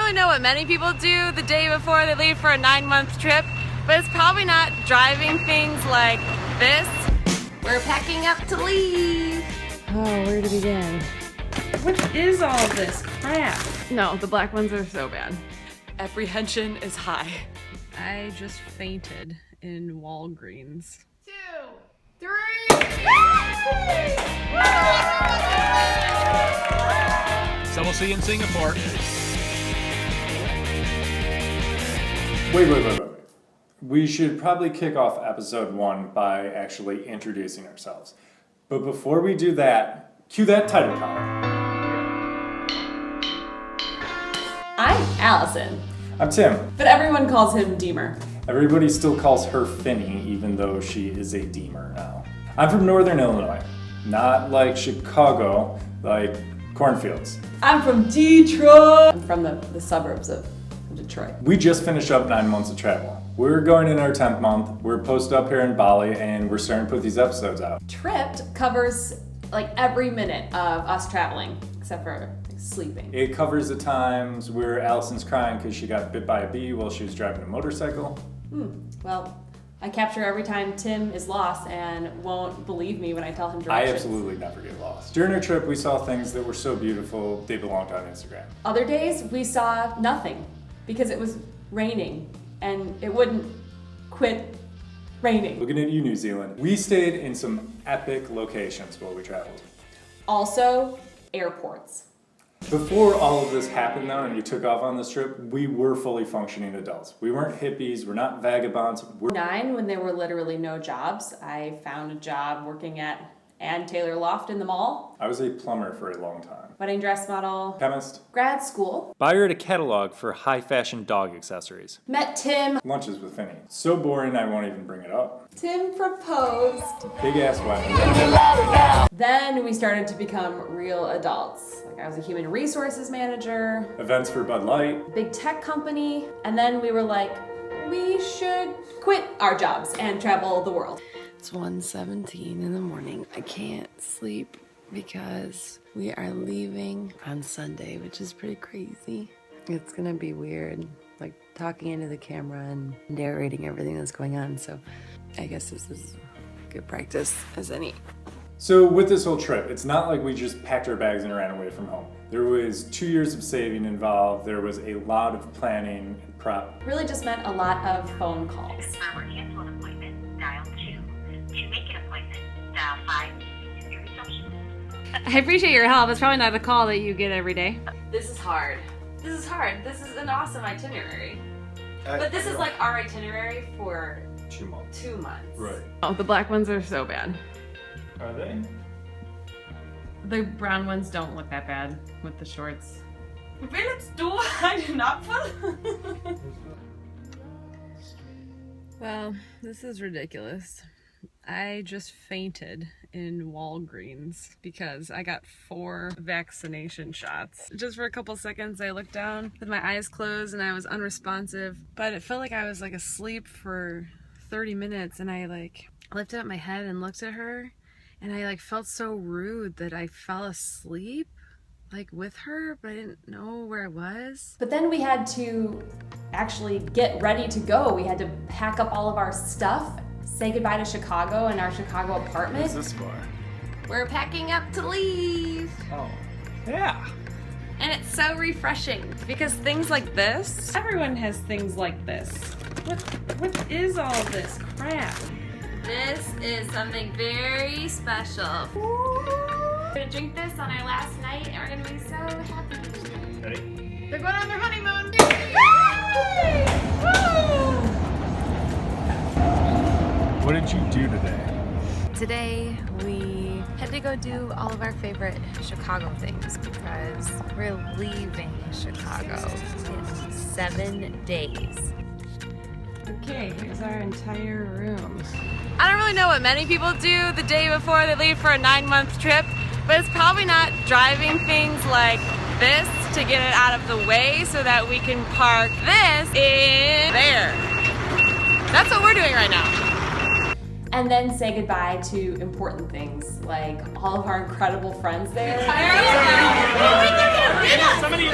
really know what many people do the day before they leave for a 9-month trip, but it's probably not driving things like this. We're packing up to leave. Oh, where to begin? What is all this crap? No, the black ones are so bad. Apprehension is high. I just fainted in Walgreens. 2, 3. So we'll see you in Singapore. Wait. We should probably kick off episode 1 by actually introducing ourselves. But before we do that, cue that title card. I'm Allison. I'm Tim. But everyone calls him Deemer. Everybody still calls her Finny, even though she is a Deemer now. I'm from Northern Illinois. Not like Chicago, like cornfields. I'm from Detroit. I'm from the suburbs of Detroit. We just finished up 9 months of travel. We're going in our 10th month. We're posted up here in Bali, and we're starting to put these episodes out. Tripped covers like every minute of us traveling, except for sleeping. It covers the times where Allison's crying because she got bit by a bee while she was driving a motorcycle. Well, I capture every time Tim is lost and won't believe me when I tell him I directions. absolutely never get lost. During our trip, we saw things that were so beautiful, they belonged on Instagram. Other days, we saw nothing because it was raining and it wouldn't quit raining. Looking at you, New Zealand. We stayed in some epic locations while we traveled. Also, airports. Before all of this happened though, and you took off on this trip, we were fully functioning adults. We weren't hippies, we're not vagabonds. 9, when there were literally no jobs, I found a job working at Ann Taylor Loft in the mall. I was a plumber for a long time. Wedding dress model. Chemist. Grad school. Buyer at a catalog for high fashion dog accessories. Met Tim. Lunches with Finny. So boring I won't even bring it up. Tim proposed. Big ass wedding. Then we started to become real adults. Like I was a human resources manager. Events for Bud Light. Big tech company. And then we were like, we should quit our jobs and travel the world. It's 1:17 in the morning. I can't sleep because we are leaving on Sunday, which is pretty crazy. It's gonna be weird, like talking into the camera and narrating everything that's going on. So I guess this is good practice as any. So with this whole trip, it's not like we just packed our bags and ran away from home. There was 2 years of saving involved. There was a lot of planning and prep. Really just meant a lot of phone calls. Or cancel an appointment, dial 2. To make an appointment, dial 5. Your receptionist. I appreciate your help. It's probably not a call that you get every day. This is hard. This is an awesome itinerary. But this is like our itinerary for 2 months. 2 months. Right. Oh, the black ones are so bad. Are they? The brown ones don't look that bad with the shorts. Willst du einen Apfel? Well, this is ridiculous. I just fainted in Walgreens because I got 4 vaccination shots. Just for a couple seconds, I looked down with my eyes closed and I was unresponsive, but it felt like I was like asleep for 30 minutes and I like lifted up my head and looked at her and I like felt so rude that I fell asleep like with her, but I didn't know where I was. But then we had to actually get ready to go. We had to pack up all of our stuff, say goodbye to Chicago and our Chicago apartment. What's this for? We're packing up to leave. Oh, yeah. And it's so refreshing because things like this. Everyone has things like this. What is all this crap? This is something very special. We're gonna drink this on our last night and we're gonna be so happy. Ready? They're going on their honeymoon. What did you do today? Today we had to go do all of our favorite Chicago things because we're leaving Chicago in 7 days. Okay, here's our entire room. I don't really know what many people do the day before they leave for a 9-month trip, but it's probably not driving things like this to get it out of the way so that we can park this in there. That's what we're doing right now. And then say goodbye to important things like all of our incredible friends there. Somebody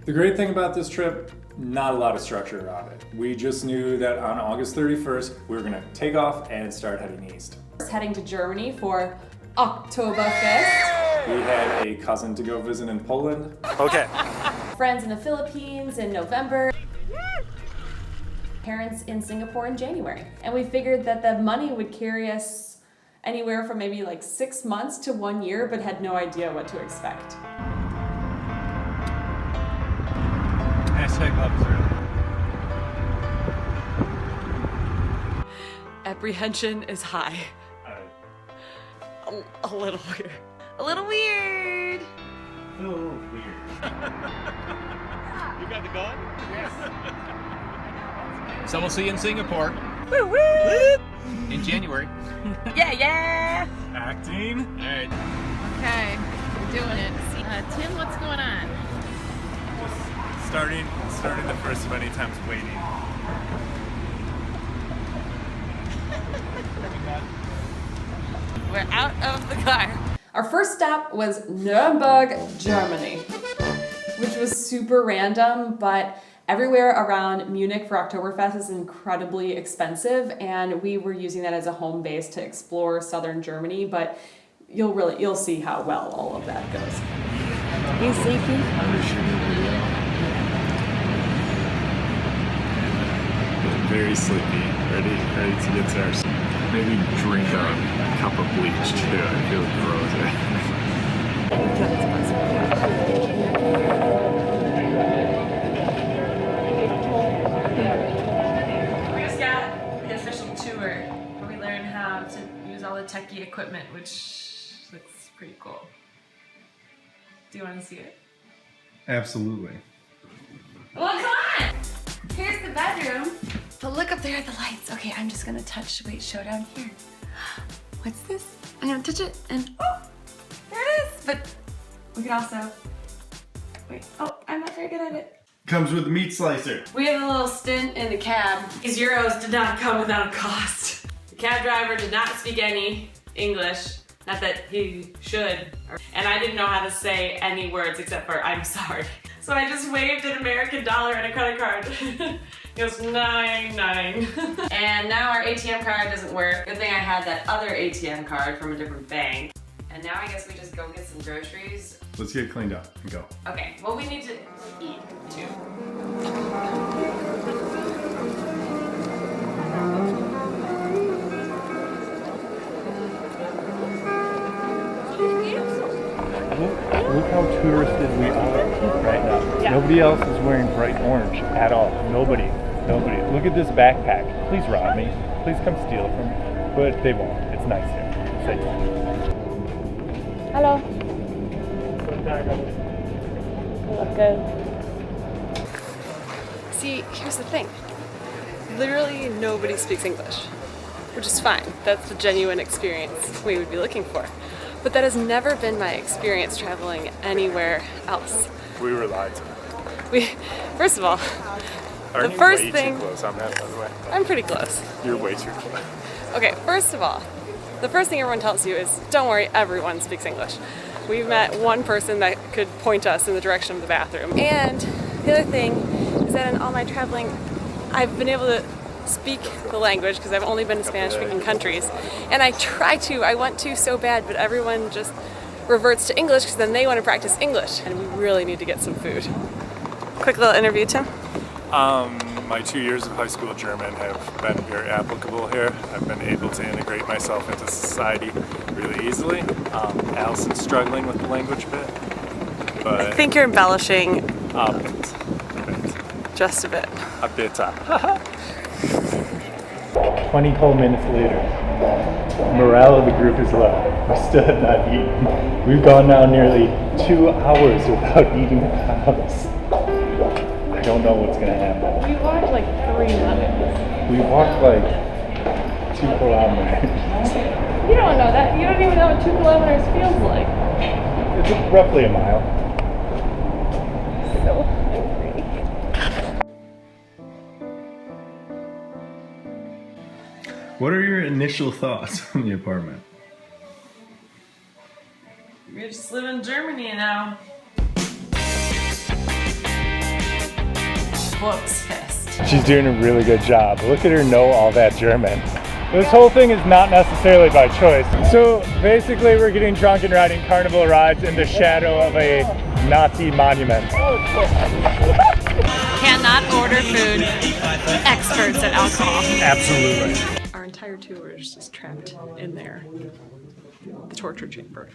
The great thing about this trip, not a lot of structure around it. We just knew that on August 31st, we were gonna take off and start heading east. Heading to Germany for Oktoberfest. We had a cousin to go visit in Poland. Okay. Friends in the Philippines in November. Parents in Singapore in January. And we figured that the money would carry us anywhere from maybe like 6 months to 1 year, but had no idea what to expect. Hashtag love is real. Apprehension is high. A little weird. A little weird. A little weird. You got the gun? Yes. So we'll see you in Singapore Woo woo! in January. Yeah! Acting. All right. Okay, we're doing it. Tim, what's going on? Just starting the first of any times waiting. We're out of the car. Our first stop was Nuremberg, Germany, which was super random, but everywhere around Munich for Oktoberfest is incredibly expensive, and we were using that as a home base to explore southern Germany, but you'll see how well all of that goes. You sleepy? Very sleepy. Ready to get to our. Maybe drink a cup of bleach too. I feel gross. We just got the official tour where we learn how to use all the techie equipment, which looks pretty cool. Do you want to see it? Absolutely. Well, come on! Here's the bedroom. But look up there at the lights. Okay, I'm just gonna touch. Wait, show down here. What's this? I'm gonna touch it and oh, there it is. But we could also, wait, oh, I'm not very good at it. Comes with a meat slicer. We had a little stint in the cab. These euros did not come without a cost. The cab driver did not speak any English. Not that he should. And I didn't know how to say any words except for I'm sorry. So I just waved an American dollar and a credit card. He goes, 99. And now our ATM card doesn't work. Good thing I had that other ATM card from a different bank. And now I guess we just go get some groceries. Let's get cleaned up and go. Okay, well we need to eat too. Look how touristed we are right now. Yeah. Nobody else is wearing bright orange at all. Nobody. Look at this backpack. Please rob me. Please come steal it from me. But they won't. It's nice here. Say Hello. Look good. See, here's the thing. Literally nobody speaks English, which is fine. That's the genuine experience we would be looking for. But that has never been my experience traveling anywhere else. We were lied to. First of all, Aren't the you first way thing, too close on that, by the way? I'm pretty close. You're way too close. Okay, first of all, the first thing everyone tells you is, don't worry, everyone speaks English. We met one person that could point us in the direction of the bathroom. And the other thing is that in all my traveling, I've been able to speak the language because I've only been in Spanish-speaking countries. And I want to so bad, but everyone just reverts to English because then they want to practice English. And we really need to get some food. Quick little interview, Tim. My 2 years of high school German have been very applicable here. I've been able to integrate myself into society really easily. Allison's struggling with the language a bit, but I think you're embellishing a bit. just a bit. A bit. 20 whole minutes later, morale of the group is low. We still have not eaten. We've gone now nearly 2 hours without eating at the house. I don't know what's going to happen. We walked like 3 minutes. We walked like 2 kilometers. You don't know that. You don't even know what 2 kilometers feels like. It's roughly a mile. So hungry. What are your initial thoughts on the apartment? We just live in Germany now. Volksfest. She's doing a really good job. Look at her know all that German. This whole thing is not necessarily by choice. So basically we're getting drunk and riding carnival rides in the shadow of a Nazi monument. Cannot order food. Experts at alcohol. Absolutely. Our entire tour is just trapped in there. The torture chamber.